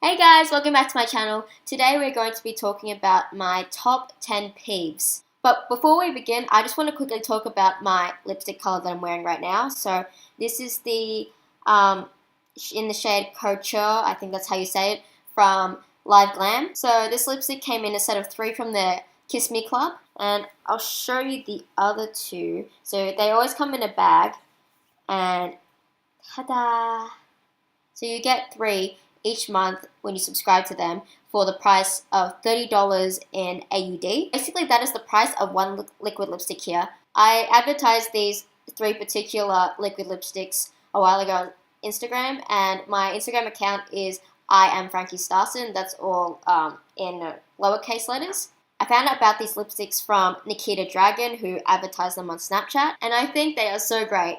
Hey guys, welcome back to my channel. Today we're going to be talking about my top 10 peeves. But before we begin, I just want to quickly talk about my lipstick color that I'm wearing right now. So this is the in the shade Couture, I think that's how you say it, from Live Glam. So this lipstick came in a set of 3 from the KissMe club, and I'll show you the other 2. So they always come in a bag, and ta-da! So you get 3 each month when you subscribe to them for the price of $30 in AUD. Basically, that is the price of one liquid lipstick here. I advertised these 3 particular liquid lipsticks a while ago on Instagram, and my Instagram account is I am Frankie Starrson. That's all in lowercase letters. I found out about these lipsticks from Nikita Dragon, who advertised them on Snapchat, and I think they are so great.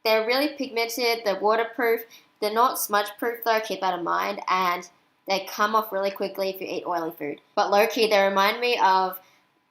They're really pigmented, they're waterproof, they're not smudge proof though, keep that in mind, and they come off really quickly if you eat oily food. But low-key, they remind me of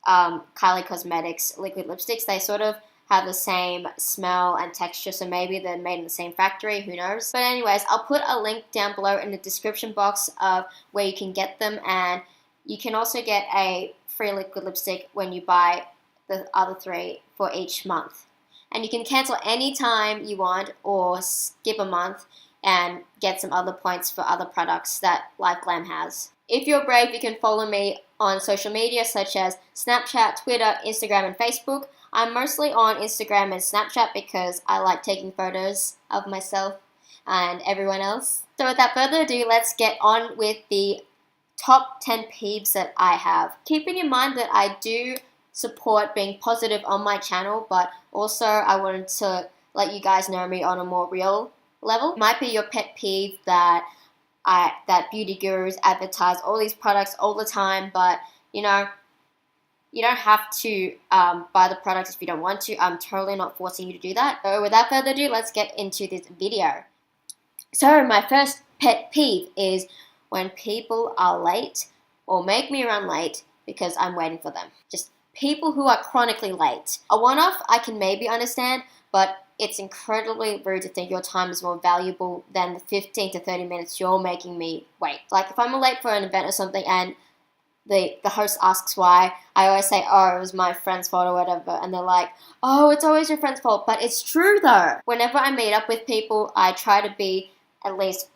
Kylie Cosmetics liquid lipsticks. They sort of have the same smell and texture, so maybe they're made in the same factory, who knows. But anyways, I'll put a link down below in the description box of where you can get them, and you can also get a free liquid lipstick when you buy the other 3 for each month. And you can cancel any time you want or skip a month and get some other points for other products that Live Glam has. If you're brave, you can follow me on social media such as Snapchat, Twitter, Instagram, and Facebook. I'm mostly on Instagram and Snapchat because I like taking photos of myself and everyone else. So without further ado, let's get on with the top 10 peeves that I have. Keeping in mind that I do support being positive on my channel, but also I wanted to let you guys know me on a more real level. It might be your pet peeve that beauty gurus advertise all these products all the time, but you know, you don't have to buy the products if you don't want to. I'm totally not forcing you to do that. So without further ado, let's get into this video. So my first pet peeve is when people are late or make me run late because I'm waiting for them. Just people who are chronically late. A one-off I can maybe understand, but it's incredibly rude to think your time is more valuable than the 15 to 30 minutes you're making me wait. Like if I'm late for an event or something and the host asks why, I always say, oh, it was my friend's fault or whatever. And they're like, oh, it's always your friend's fault. But it's true though. Whenever I meet up with people, I try to be at least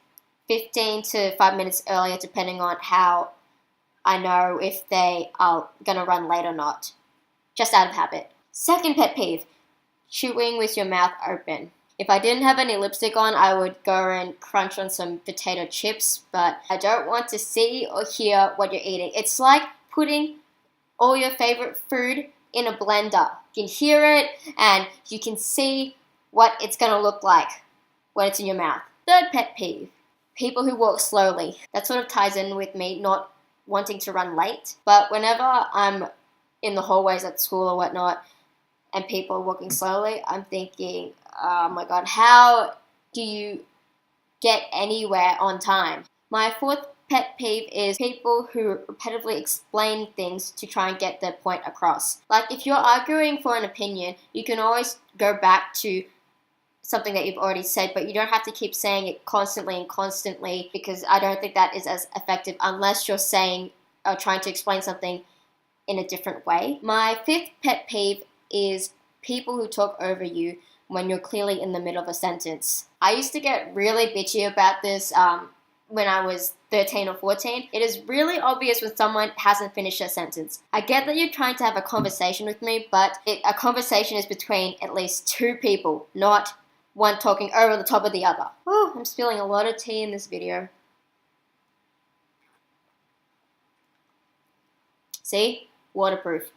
15 to 5 minutes earlier, depending on how I know if they are going to run late or not. Just out of habit. Second pet peeve, chewing with your mouth open. If I didn't have any lipstick on, I would go and crunch on some potato chips, but I don't want to see or hear what you're eating. It's like putting all your favorite food in a blender. You can hear it and you can see what it's going to look like when it's in your mouth. Third pet peeve, people who walk slowly. That sort of ties in with me not wanting to run late, but whenever I'm in the hallways at school or whatnot and people are walking slowly, I'm thinking, oh my god, how do you get anywhere on time? My fourth pet peeve is people who repetitively explain things to try and get their point across. Like if you're arguing for an opinion, you can always go back to something that you've already said, but you don't have to keep saying it constantly and constantly, because I don't think that is as effective unless you're saying or trying to explain something in a different way. My fifth pet peeve is people who talk over you when you're clearly in the middle of a sentence. I used to get really bitchy about this when I was 13 or 14. It is really obvious when someone hasn't finished a sentence. I get that you're trying to have a conversation with me, but a conversation is between at least 2 people, not one talking over the top of the other. Oh, I'm spilling a lot of tea in this video. See? Waterproof.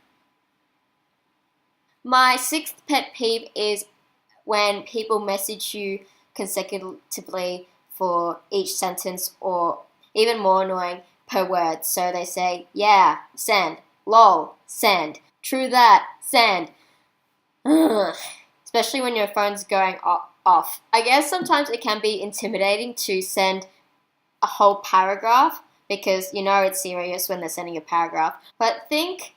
My sixth pet peeve is when people message you consecutively for each sentence, or even more annoying, per word. So they say, yeah, send, lol, send, true that, send. Ugh. Especially when your phone's going off. I guess sometimes it can be intimidating to send a whole paragraph because you know it's serious when they're sending a paragraph. But think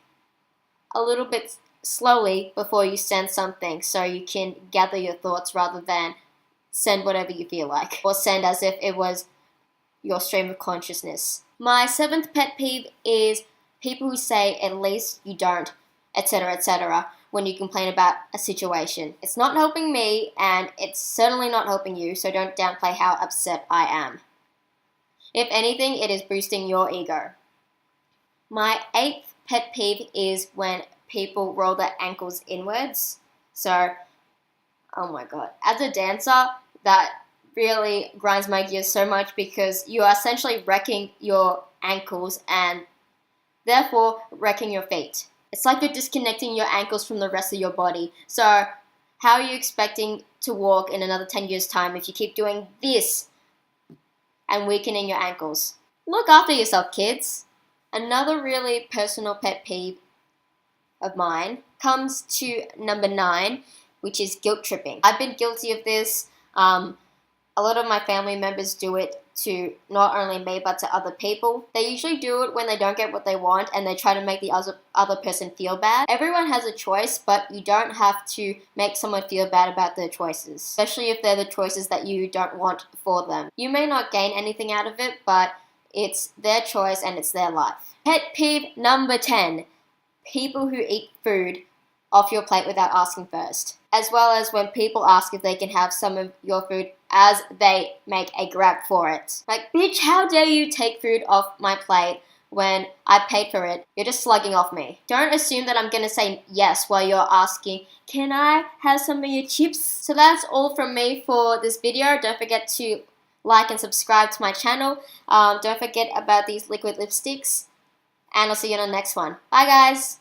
a little bit slowly before you send something so you can gather your thoughts rather than send whatever you feel like, or send as if it was your stream of consciousness. My 7th pet peeve is people who say at least you don't, etc., when you complain about a situation. It's not helping me, and it's certainly not helping you, so don't downplay how upset I am. If anything, it is boosting your ego. My 8th pet peeve is when people roll their ankles inwards. So, oh my god. As a dancer, that really grinds my gears so much because you are essentially wrecking your ankles and therefore wrecking your feet. It's like you're disconnecting your ankles from the rest of your body. So how are you expecting to walk in another 10 years' time if you keep doing this and weakening your ankles? Look after yourself, kids. Another really personal pet peeve of mine comes to number 9, which is guilt tripping. I've been guilty of this. A lot of my family members do it to not only me but to other people. They usually do it when they don't get what they want and they try to make the other person feel bad. Everyone has a choice, but you don't have to make someone feel bad about their choices, especially if they're the choices that you don't want for them. You may not gain anything out of it, but it's their choice and it's their life. Pet peeve number 10, people who eat food off your plate without asking first, as well as when people ask if they can have some of your food as they make a grab for it. Like, bitch, how dare you take food off my plate when I paid for it? You're just slugging off me. Don't assume that I'm gonna say yes while you're asking, can I have some of your chips? So that's all from me for this video. Don't forget to like and subscribe to my channel. Don't forget about these liquid lipsticks, and I'll see you on the next one. Bye guys!